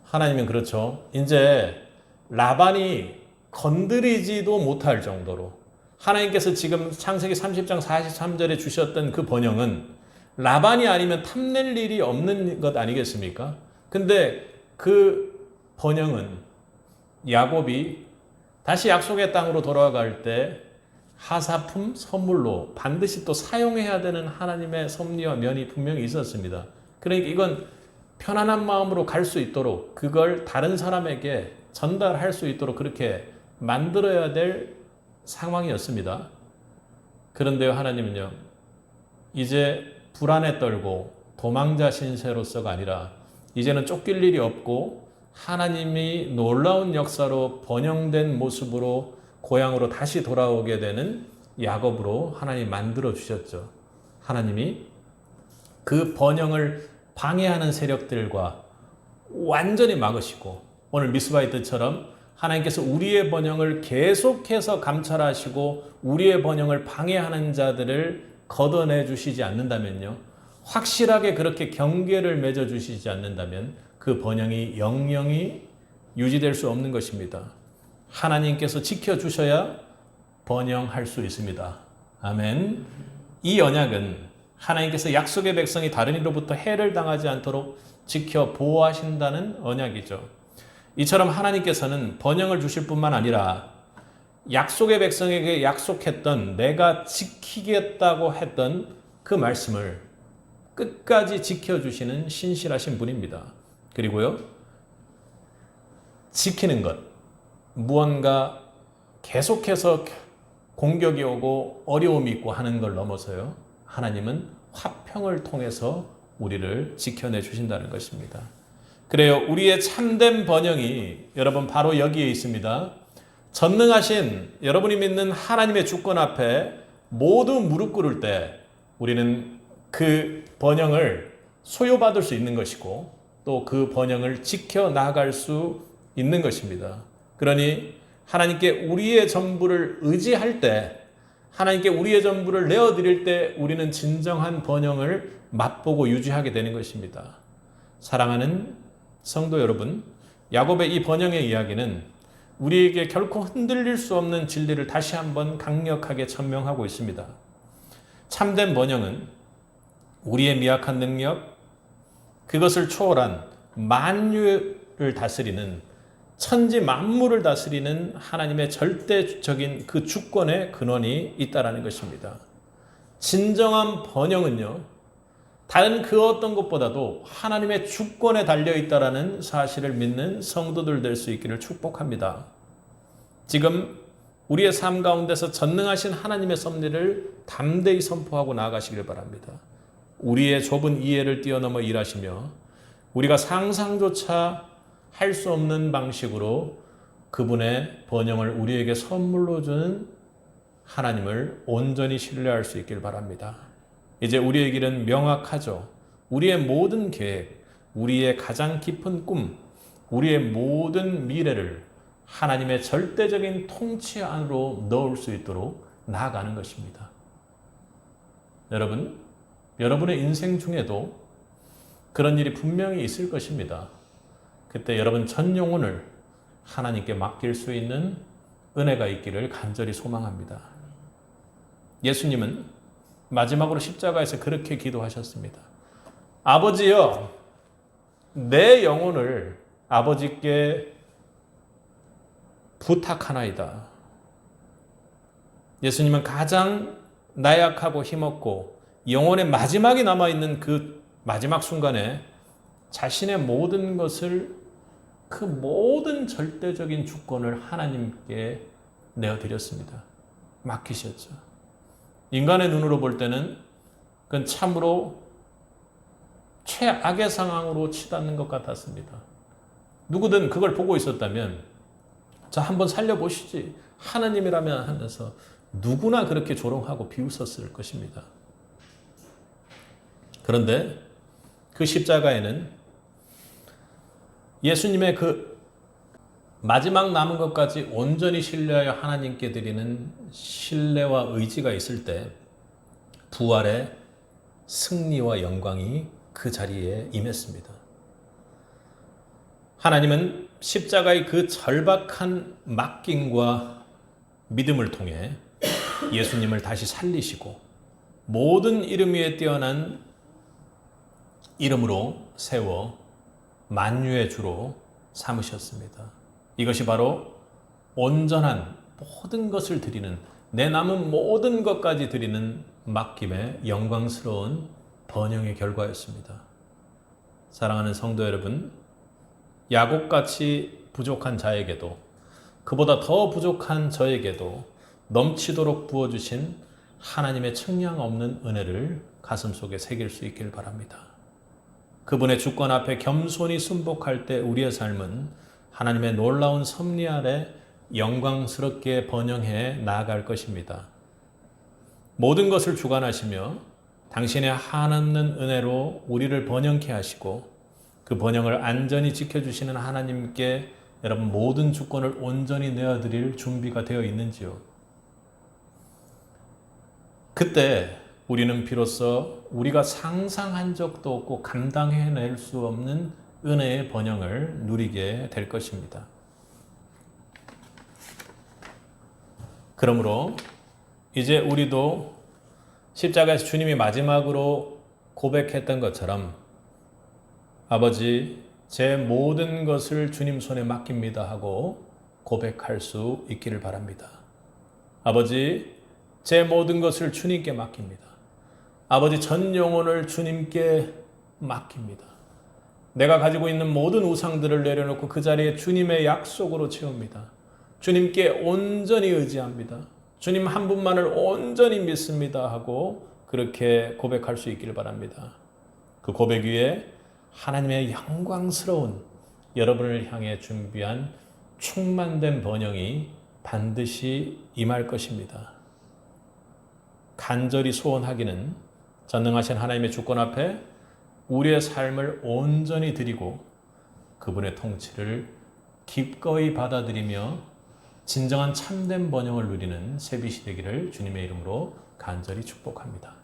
하나님은 그렇죠. 이제 라반이 건드리지도 못할 정도로 하나님께서 지금 창세기 30장 43절에 주셨던 그 번영은 라반이 아니면 탐낼 일이 없는 것 아니겠습니까? 근데 그 번영은 야곱이 다시 약속의 땅으로 돌아갈 때 하사품 선물로 반드시 또 사용해야 되는 하나님의 섭리와 면이 분명히 있었습니다. 그러니까 이건 편안한 마음으로 갈 수 있도록, 그걸 다른 사람에게 전달할 수 있도록 그렇게 만들어야 될 상황이었습니다. 그런데요, 하나님은요, 이제 불안에 떨고 도망자 신세로서가 아니라 이제는 쫓길 일이 없고 하나님이 놀라운 역사로 번영된 모습으로 고향으로 다시 돌아오게 되는 야곱으로 하나님 만들어 주셨죠. 하나님이 그 번영을 방해하는 세력들과 완전히 막으시고, 오늘 미스바의 뜻처럼 하나님께서 우리의 번영을 계속해서 감찰하시고 우리의 번영을 방해하는 자들을 걷어내 주시지 않는다면요, 확실하게 그렇게 경계를 맺어 주시지 않는다면 그 번영이 영영이 유지될 수 없는 것입니다. 하나님께서 지켜주셔야 번영할 수 있습니다. 아멘. 이 언약은 하나님께서 약속의 백성이 다른 이로부터 해를 당하지 않도록 지켜 보호하신다는 언약이죠. 이처럼 하나님께서는 번영을 주실 뿐만 아니라 약속의 백성에게 약속했던, 내가 지키겠다고 했던 그 말씀을 끝까지 지켜주시는 신실하신 분입니다. 그리고요, 지키는 것, 무언가 계속해서 공격이 오고 어려움이 있고 하는 걸 넘어서요, 하나님은 화평을 통해서 우리를 지켜내 주신다는 것입니다. 그래요, 우리의 참된 번영이 여러분 바로 여기에 있습니다. 전능하신 여러분이 믿는 하나님의 주권 앞에 모두 무릎 꿇을 때 우리는 그 번영을 소유받을 수 있는 것이고 또 그 번영을 지켜나갈 수 있는 것입니다. 그러니 하나님께 우리의 전부를 의지할 때, 하나님께 우리의 전부를 내어드릴 때 우리는 진정한 번영을 맛보고 유지하게 되는 것입니다. 사랑하는 성도 여러분, 야곱의 이 번영의 이야기는 우리에게 결코 흔들릴 수 없는 진리를 다시 한번 강력하게 천명하고 있습니다. 참된 번영은 우리의 미약한 능력, 그것을 초월한 만유를 다스리는, 천지 만물을 다스리는 하나님의 절대적인 그 주권의 근원이 있다라는 것입니다. 진정한 번영은요, 다른 그 어떤 것보다도 하나님의 주권에 달려있다라는 사실을 믿는 성도들 될 수 있기를 축복합니다. 지금 우리의 삶 가운데서 전능하신 하나님의 섭리를 담대히 선포하고 나아가시길 바랍니다. 우리의 좁은 이해를 뛰어넘어 일하시며 우리가 상상조차 할 수 없는 방식으로 그분의 번영을 우리에게 선물로 주는 하나님을 온전히 신뢰할 수 있길 바랍니다. 이제 우리의 길은 명확하죠. 우리의 모든 계획, 우리의 가장 깊은 꿈, 우리의 모든 미래를 하나님의 절대적인 통치 안으로 넣을 수 있도록 나아가는 것입니다. 여러분, 여러분의 인생 중에도 그런 일이 분명히 있을 것입니다. 그때 여러분 전 영혼을 하나님께 맡길 수 있는 은혜가 있기를 간절히 소망합니다. 예수님은 마지막으로 십자가에서 그렇게 기도하셨습니다. 아버지여, 내 영혼을 아버지께 부탁하나이다. 예수님은 가장 나약하고 힘없고 영혼의 마지막이 남아있는 그 마지막 순간에 자신의 모든 것을, 그 모든 절대적인 주권을 하나님께 내어드렸습니다. 맡기셨죠. 인간의 눈으로 볼 때는 그건 참으로 최악의 상황으로 치닫는 것 같았습니다. 누구든 그걸 보고 있었다면 자, 한번 살려보시지, 하나님이라면 하면서 누구나 그렇게 조롱하고 비웃었을 것입니다. 그런데 그 십자가에는 예수님의 그 마지막 남은 것까지 온전히 신뢰하여 하나님께 드리는 신뢰와 의지가 있을 때 부활의 승리와 영광이 그 자리에 임했습니다. 하나님은 십자가의 그 절박한 맡김과 믿음을 통해 예수님을 다시 살리시고 모든 이름 위에 뛰어난 이름으로 세워 만유의 주로 삼으셨습니다. 이것이 바로 온전한 모든 것을 드리는, 내 남은 모든 것까지 드리는 맡김의 영광스러운 번영의 결과였습니다. 사랑하는 성도 여러분, 야곱같이 부족한 자에게도, 그보다 더 부족한 저에게도 넘치도록 부어주신 하나님의 측량 없는 은혜를 가슴속에 새길 수 있길 바랍니다. 그분의 주권 앞에 겸손히 순복할 때 우리의 삶은 하나님의 놀라운 섭리 아래 영광스럽게 번영해 나아갈 것입니다. 모든 것을 주관하시며 당신의 한없는 은혜로 우리를 번영케 하시고 그 번영을 안전히 지켜주시는 하나님께 여러분 모든 주권을 온전히 내어드릴 준비가 되어 있는지요? 그때 우리는 비로소 우리가 상상한 적도 없고 감당해낼 수 없는 은혜의 번영을 누리게 될 것입니다. 그러므로 이제 우리도 십자가에서 주님이 마지막으로 고백했던 것처럼 아버지, 제 모든 것을 주님 손에 맡깁니다 하고 고백할 수 있기를 바랍니다. 아버지, 제 모든 것을 주님께 맡깁니다. 아버지, 전 영혼을 주님께 맡깁니다. 내가 가지고 있는 모든 우상들을 내려놓고 그 자리에 주님의 약속으로 채웁니다. 주님께 온전히 의지합니다. 주님 한 분만을 온전히 믿습니다 하고 그렇게 고백할 수 있기를 바랍니다. 그 고백 위에 하나님의 영광스러운 여러분을 향해 준비한 충만된 번영이 반드시 임할 것입니다. 간절히 소원하기는 전능하신 하나님의 주권 앞에 우리의 삶을 온전히 드리고 그분의 통치를 기꺼이 받아들이며 진정한 참된 번영을 누리는 새빛이 되기를 주님의 이름으로 간절히 축복합니다.